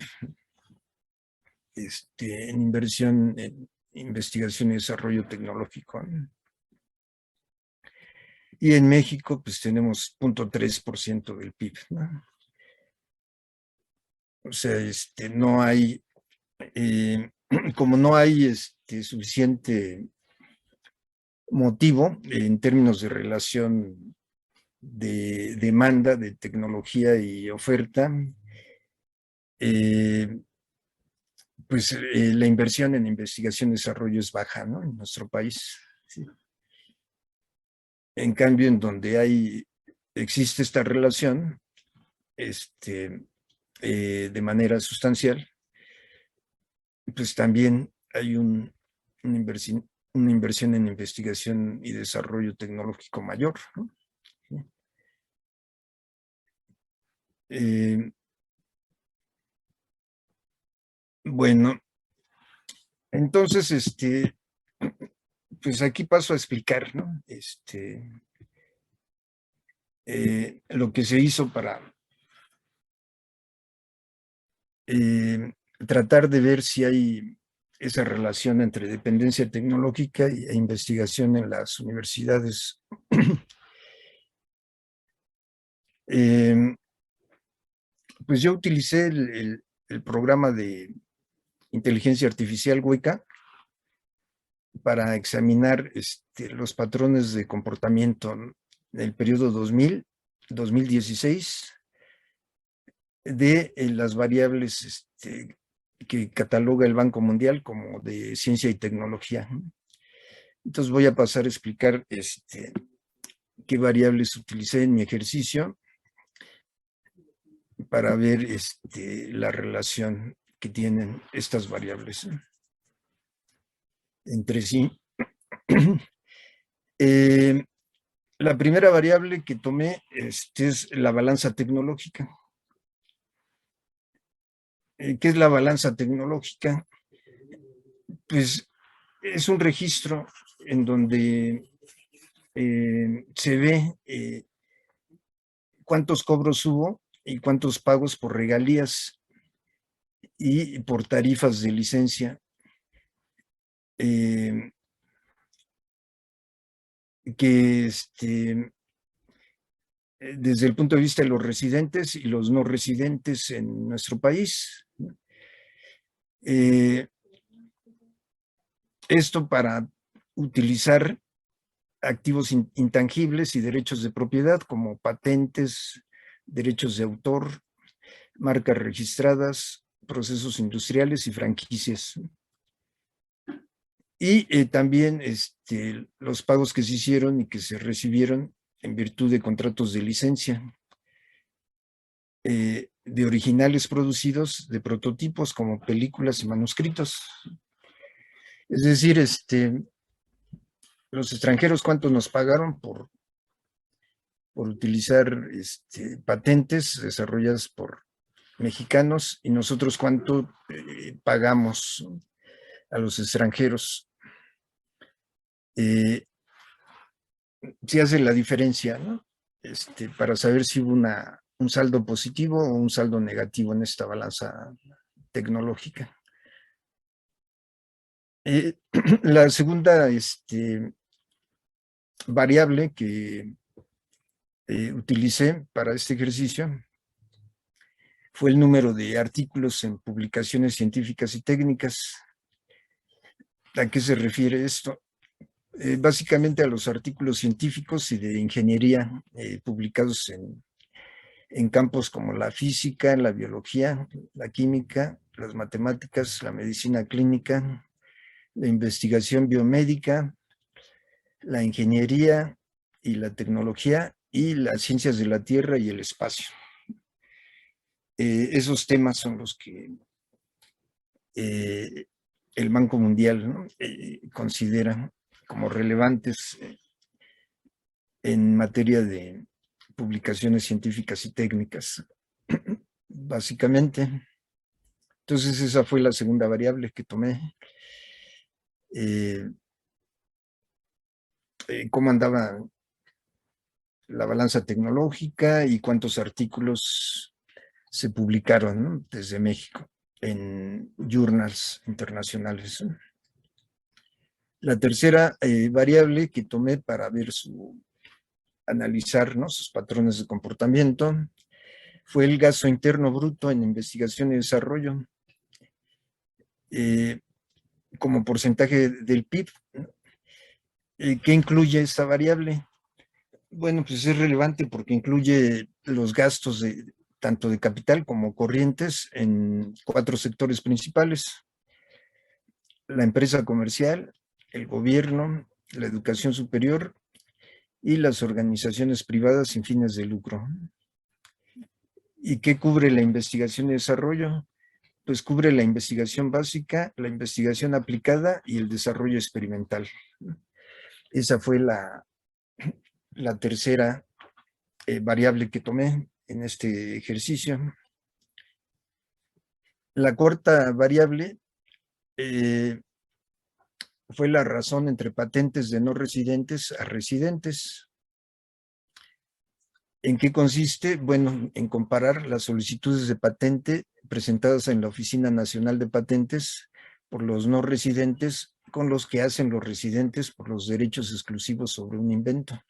en inversión en investigación y desarrollo tecnológico. Y en México, pues tenemos 0.3% del PIB, ¿no? O sea, no hay, como no hay suficiente motivo en términos de relación de demanda de tecnología y oferta, pues la inversión en investigación y desarrollo es baja, ¿no?, en nuestro país. Sí. En cambio, en donde existe esta relación de manera sustancial, pues también hay una inversión en investigación y desarrollo tecnológico mayor, ¿no? Bueno, entonces, pues aquí paso a explicar, ¿no?, lo que se hizo para tratar de ver si hay esa relación entre dependencia tecnológica e investigación en las universidades. Pues yo utilicé el programa de inteligencia artificial Weka para examinar los patrones de comportamiento en el periodo 2000-2016 de las variables que cataloga el Banco Mundial como de ciencia y tecnología. Entonces voy a pasar a explicar qué variables utilicé en mi ejercicio para ver la relación que tienen estas variables entre sí. La primera variable que tomé es la balanza tecnológica. ¿Qué es la balanza tecnológica? Pues es un registro en donde se ve cuántos cobros hubo y cuántos pagos por regalías y por tarifas de licencia que desde el punto de vista de los residentes y los no residentes en nuestro país. Esto para utilizar activos intangibles y derechos de propiedad como patentes, derechos de autor, marcas registradas, procesos industriales y franquicias. Y también los pagos que se hicieron y que se recibieron en virtud de contratos de licencia, de originales producidos, de prototipos como películas y manuscritos. Es decir, los extranjeros cuánto nos pagaron por utilizar patentes desarrolladas por mexicanos y nosotros cuánto pagamos a los extranjeros. Sí hace la diferencia, ¿no?, para saber si hubo un saldo positivo o un saldo negativo en esta balanza tecnológica. La segunda variable que utilicé para este ejercicio fue el número de artículos en publicaciones científicas y técnicas. ¿A qué se refiere esto? Básicamente a los artículos científicos y de ingeniería publicados en campos como la física, la biología, la química, las matemáticas, la medicina clínica, la investigación biomédica, la ingeniería y la tecnología y las ciencias de la Tierra y el espacio. Esos temas son los que el Banco Mundial, ¿no?, considera como relevantes en materia de publicaciones científicas y técnicas, básicamente. Entonces esa fue la segunda variable que tomé. Cómo andaba la balanza tecnológica y cuántos artículos se publicaron, ¿no?, desde México en journals internacionales. La tercera variable que tomé para ver analizar, ¿no?, sus patrones de comportamiento fue el gasto interno bruto en investigación y desarrollo como porcentaje del PIB. ¿Qué incluye esta variable? Bueno, pues es relevante porque incluye los gastos tanto de capital como corrientes en 4 sectores principales: la empresa comercial, el gobierno, la educación superior y las organizaciones privadas sin fines de lucro. ¿Y qué cubre la investigación y desarrollo? Pues cubre la investigación básica, la investigación aplicada y el desarrollo experimental. Esa fue la tercera variable que tomé en este ejercicio. La cuarta variable fue la razón entre patentes de no residentes a residentes. ¿En qué consiste? Bueno, en comparar las solicitudes de patente presentadas en la Oficina Nacional de Patentes por los no residentes con los que hacen los residentes por los derechos exclusivos sobre un invento,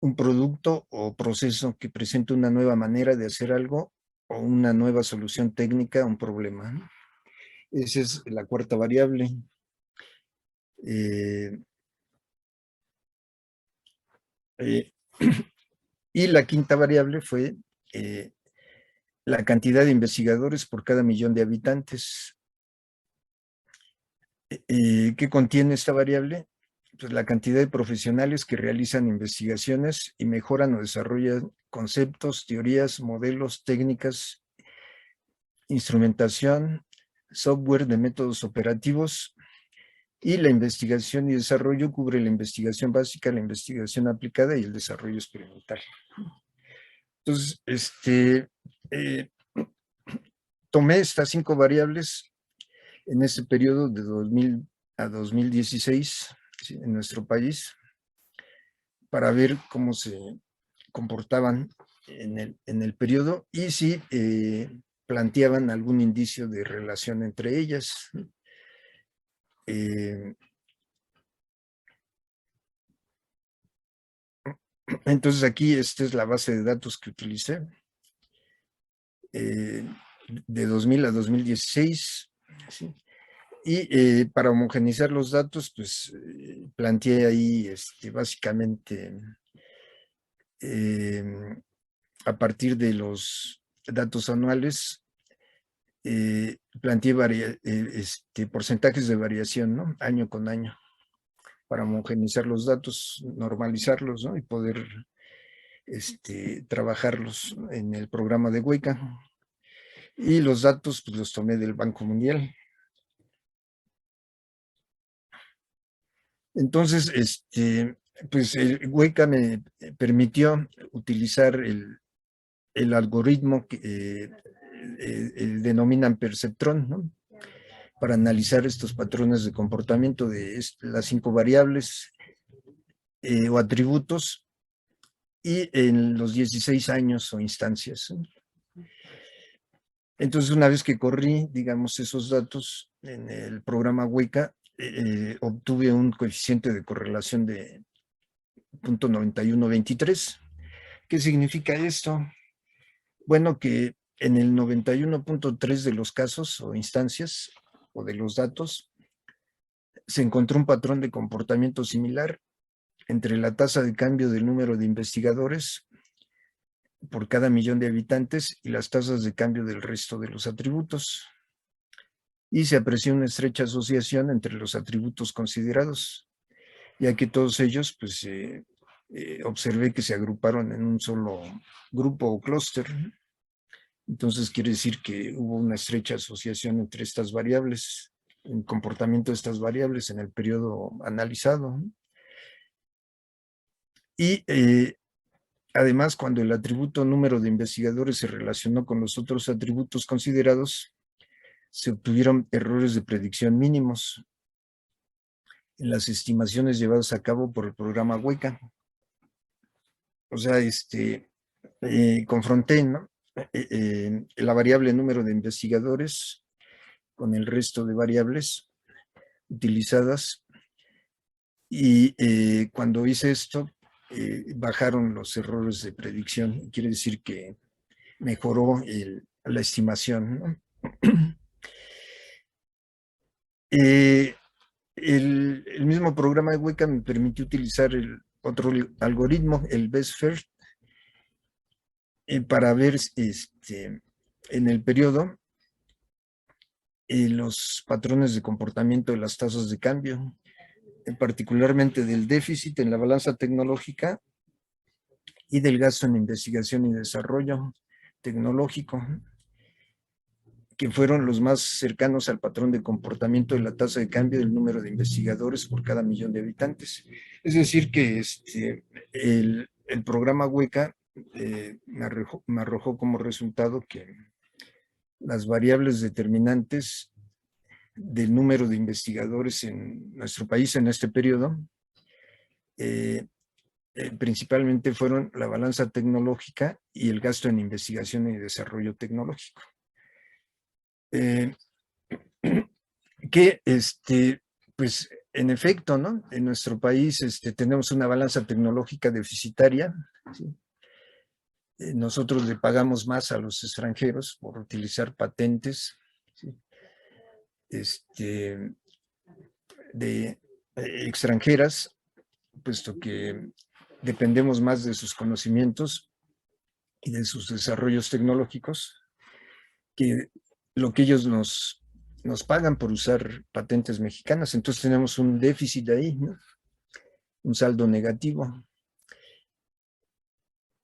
un producto o proceso que presenta una nueva manera de hacer algo o una nueva solución técnica a un problema. Esa es la cuarta variable. Y la quinta variable fue la cantidad de investigadores por cada millón de habitantes. ¿Qué contiene esta variable? Pues la cantidad de profesionales que realizan investigaciones y mejoran o desarrollan conceptos, teorías, modelos, técnicas, instrumentación, software de métodos operativos. Y la investigación y desarrollo cubre la investigación básica, la investigación aplicada y el desarrollo experimental. Entonces, tomé estas 5 variables en ese periodo de 2000 a 2016, ¿sí?, en nuestro país, para ver cómo se comportaban en el periodo y si planteaban algún indicio de relación entre ellas. Entonces aquí esta es la base de datos que utilicé de 2000 a 2016, ¿sí? Y para homogeneizar los datos, pues planteé ahí básicamente a partir de los datos anuales, planteé porcentajes de variación, ¿no?, año con año, para homogeneizar los datos, normalizarlos, ¿no?, y poder trabajarlos en el programa de Weka. Y los datos pues los tomé del Banco Mundial. Entonces, pues el Weka me permitió utilizar el algoritmo que denominan perceptrón, ¿no?, para analizar estos patrones de comportamiento de las 5 variables o atributos y en los 16 años o instancias, ¿no? Entonces, una vez que corrí, digamos, esos datos en el programa Weka, obtuve un coeficiente de correlación de 0.9123. ¿Qué significa esto? Bueno, que en el 91.3 de los casos o instancias o de los datos se encontró un patrón de comportamiento similar entre la tasa de cambio del número de investigadores por cada millón de habitantes y las tasas de cambio del resto de los atributos. Y se apreció una estrecha asociación entre los atributos considerados, ya que todos ellos, pues, observé que se agruparon en un solo grupo o clúster. Entonces quiere decir que hubo una estrecha asociación entre estas variables, el comportamiento de estas variables en el periodo analizado. Y además, cuando el atributo número de investigadores se relacionó con los otros atributos considerados, se obtuvieron errores de predicción mínimos en las estimaciones llevadas a cabo por el programa Hueca. O sea, confronté, ¿no? La variable número de investigadores con el resto de variables utilizadas y cuando hice esto bajaron los errores de predicción. Quiere decir que mejoró la estimación, ¿no? El mismo programa de Weka me permitió utilizar el otro algoritmo, el Best First, para ver en el periodo los patrones de comportamiento de las tasas de cambio, particularmente del déficit en la balanza tecnológica y del gasto en investigación y desarrollo tecnológico, que fueron los más cercanos al patrón de comportamiento de la tasa de cambio del número de investigadores por cada millón de habitantes. Es decir, que el programa Hueca me arrojó como resultado que las variables determinantes del número de investigadores en nuestro país en este periodo principalmente fueron la balanza tecnológica y el gasto en investigación y desarrollo tecnológico. Que pues en efecto, ¿no? En nuestro país tenemos una balanza tecnológica deficitaria, ¿sí? Nosotros le pagamos más a los extranjeros por utilizar patentes, ¿sí? De extranjeras, puesto que dependemos más de sus conocimientos y de sus desarrollos tecnológicos que lo que ellos nos pagan por usar patentes mexicanas. Entonces tenemos un déficit ahí, ¿no? Un saldo negativo.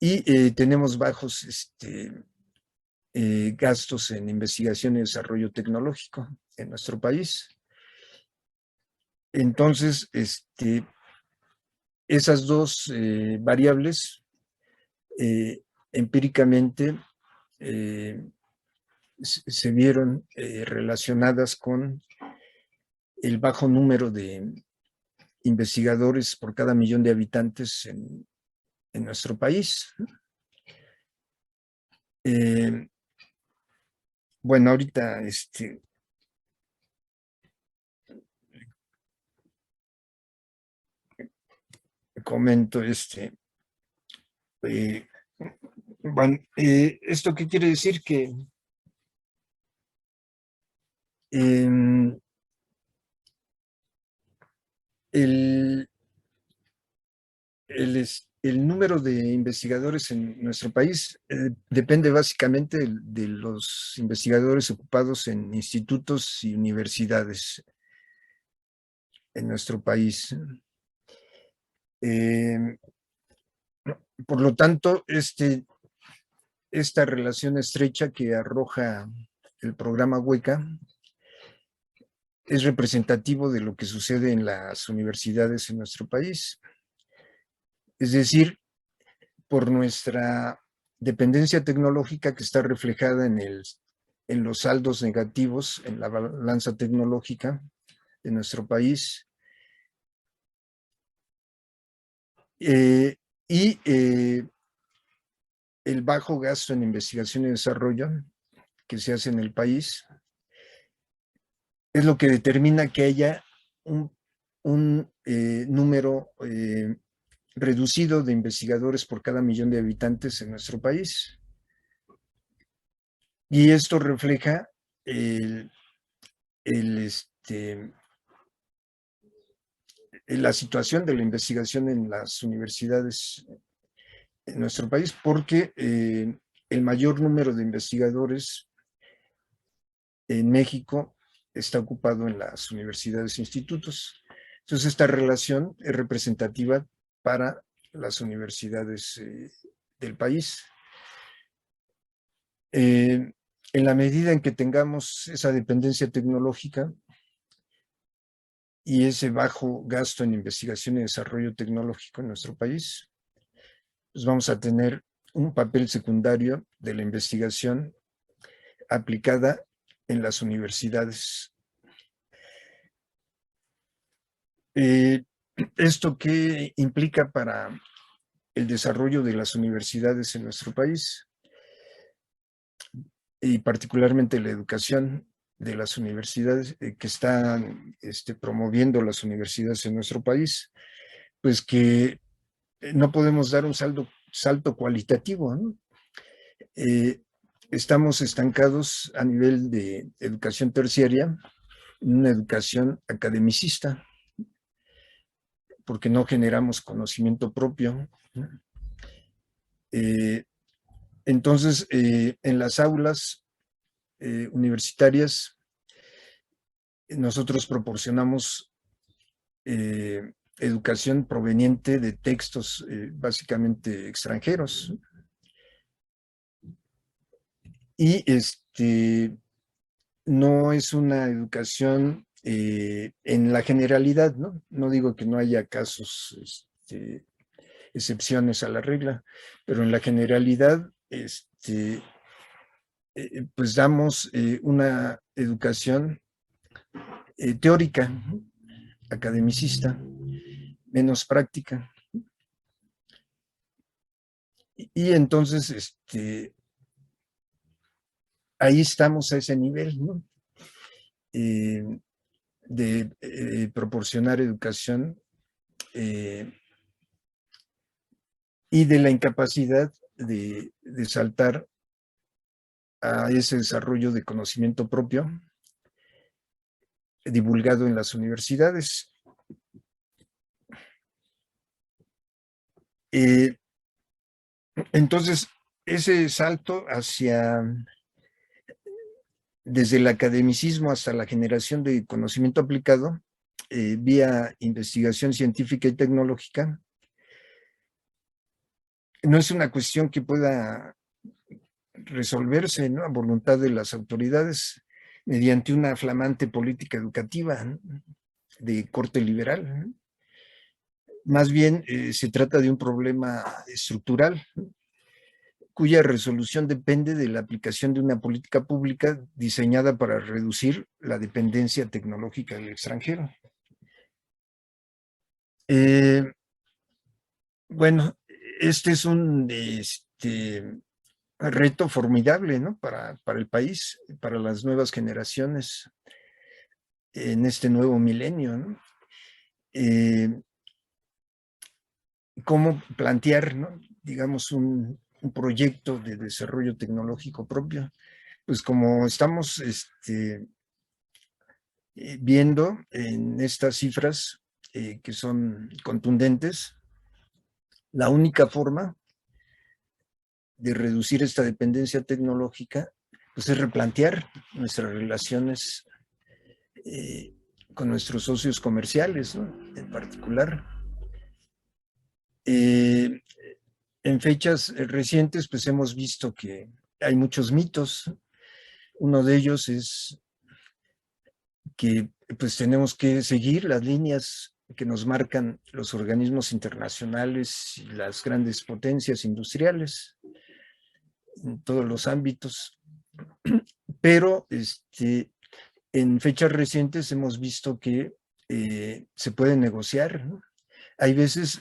Y tenemos bajos gastos en investigación y desarrollo tecnológico en nuestro país. Entonces, esas dos variables empíricamente se vieron relacionadas con el bajo número de investigadores por cada millón de habitantes en nuestro país. Bueno, ahorita comento bueno, ¿esto qué quiere decir? Que el, el número de investigadores en nuestro país depende básicamente de los investigadores ocupados en institutos y universidades en nuestro país. Por lo tanto, esta relación estrecha que arroja el programa Hueca es representativo de lo que sucede en las universidades en nuestro país. Es decir, por nuestra dependencia tecnológica que está reflejada en los saldos negativos en la balanza tecnológica de nuestro país, y el bajo gasto en investigación y desarrollo que se hace en el país, es lo que determina que haya un número reducido de investigadores por cada millón de habitantes en nuestro país. Y esto refleja el, el, la situación de la investigación en las universidades en nuestro país, porque el mayor número de investigadores en México está ocupado en las universidades e institutos. Entonces, esta relación es representativa para las universidades del país. En la medida en que tengamos esa dependencia tecnológica y ese bajo gasto en investigación y desarrollo tecnológico en nuestro país, pues vamos a tener un papel secundario de la investigación aplicada en las universidades. ¿Esto qué implica para el desarrollo de las universidades en nuestro país? Y particularmente la educación de las universidades que están promoviendo las universidades en nuestro país, pues que no podemos dar un salto cualitativo, ¿no? Estamos estancados a nivel de educación terciaria, en una educación academicista, porque no generamos conocimiento propio, ¿no? Entonces, en las aulas universitarias, nosotros proporcionamos educación proveniente de textos básicamente extranjeros. Y no es una educación en la generalidad, ¿no? No digo que no haya casos, excepciones a la regla, pero en la generalidad, pues damos una educación teórica, ¿no? Academicista, menos práctica. Y entonces, ahí estamos a ese nivel, ¿no? De proporcionar educación y de la incapacidad de saltar a ese desarrollo de conocimiento propio divulgado en las universidades. Entonces, ese salto desde el academicismo hasta la generación de conocimiento aplicado, vía investigación científica y tecnológica, no es una cuestión que pueda resolverse, ¿no?, a voluntad de las autoridades mediante una flamante política educativa, ¿no?, de corte liberal, ¿no? Más bien se trata de un problema estructural, ¿no?, cuya resolución depende de la aplicación de una política pública diseñada para reducir la dependencia tecnológica del extranjero. Bueno, este es un reto formidable, ¿no?, para el país, para las nuevas generaciones en este nuevo milenio, ¿no? ¿Cómo plantear, ¿no?, digamos, un proyecto de desarrollo tecnológico propio? Pues como estamos viendo en estas cifras que son contundentes, la única forma de reducir esta dependencia tecnológica pues es replantear nuestras relaciones con nuestros socios comerciales, ¿no?, en particular. En fechas recientes pues hemos visto que hay muchos mitos. Uno de ellos es que pues tenemos que seguir las líneas que nos marcan los organismos internacionales y las grandes potencias industriales en todos los ámbitos. Pero en fechas recientes hemos visto que se puede negociar, ¿no? Hay veces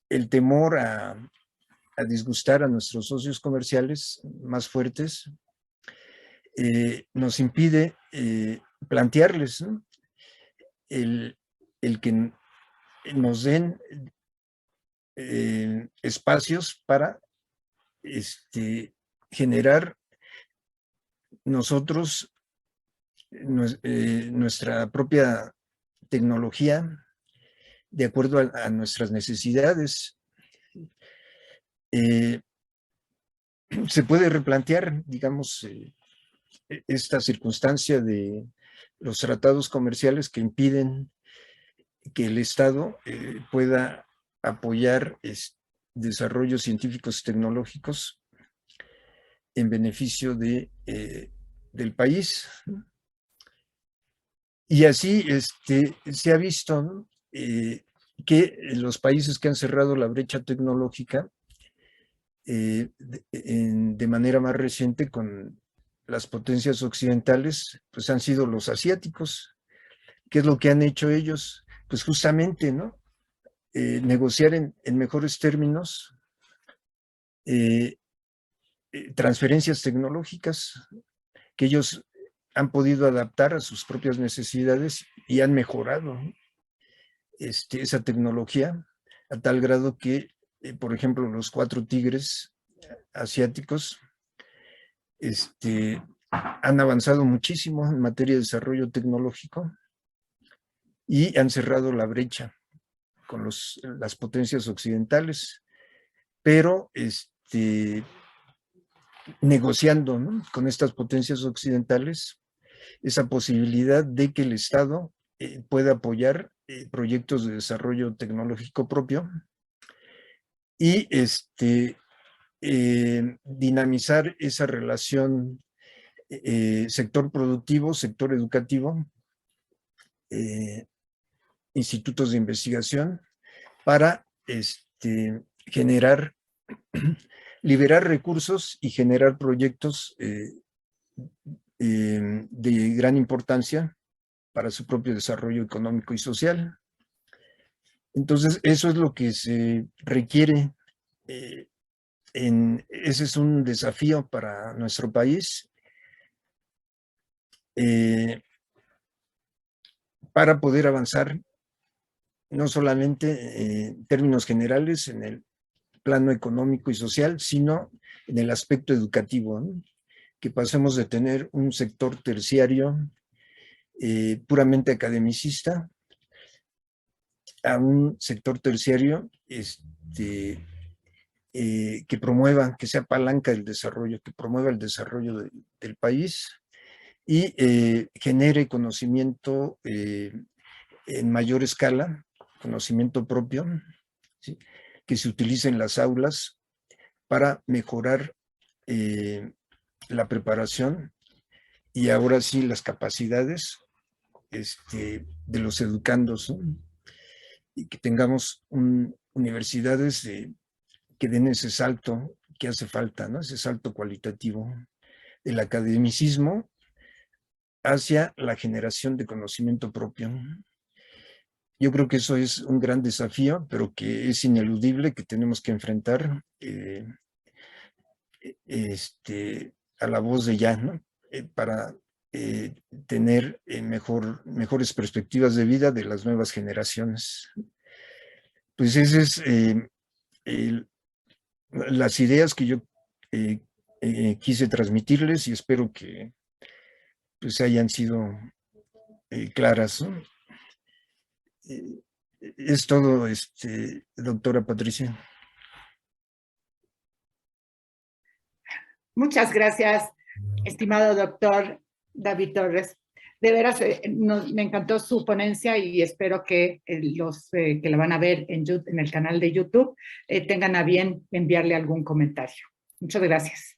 el temor a disgustar a nuestros socios comerciales más fuertes nos impide plantearles, ¿no?, el que nos den espacios para generar nosotros nuestra propia tecnología de acuerdo a nuestras necesidades. Se puede replantear, digamos, esta circunstancia de los tratados comerciales que impiden que el Estado pueda apoyar desarrollos científicos y tecnológicos en beneficio del país. Y así se ha visto, ¿no? Que los países que han cerrado la brecha tecnológica de manera más reciente con las potencias occidentales, pues han sido los asiáticos. ¿Qué es lo que han hecho ellos? Pues justamente, ¿no? Negociar en mejores términos transferencias tecnológicas que ellos han podido adaptar a sus propias necesidades y han mejorado esa tecnología a tal grado que, por ejemplo, los 4 tigres asiáticos han avanzado muchísimo en materia de desarrollo tecnológico y han cerrado la brecha con las potencias occidentales, pero negociando, ¿no?, con estas potencias occidentales esa posibilidad de que el Estado pueda apoyar proyectos de desarrollo tecnológico propio y dinamizar esa relación sector productivo, sector educativo, institutos de investigación, para liberar recursos y generar proyectos de gran importancia para su propio desarrollo económico y social. Entonces, eso es lo que se requiere. Ese es un desafío para nuestro país para poder avanzar no solamente en términos generales en el plano económico y social, sino en el aspecto educativo, ¿no? Que pasemos de tener un sector terciario puramente academicista a un sector terciario que promueva, que sea palanca del desarrollo, que promueva el desarrollo del país y genere conocimiento en mayor escala, conocimiento propio, ¿sí?, que se utilice en las aulas para mejorar la preparación y ahora sí las capacidades de los educandos, ¿no?, y que tengamos universidades que den ese salto que hace falta, ¿no?, ese salto cualitativo del academicismo hacia la generación de conocimiento propio. Yo creo que eso es un gran desafío, pero que es ineludible, que tenemos que enfrentar a la voz de ya, ¿no?, para tener mejores perspectivas de vida de las nuevas generaciones. Pues esas es las ideas que yo quise transmitirles y espero que pues hayan sido claras, ¿no? Es todo, doctora Patricia. Muchas gracias, estimado doctor David Torres. De veras, me encantó su ponencia y espero que los que la van a ver en el canal de YouTube tengan a bien enviarle algún comentario. Muchas gracias.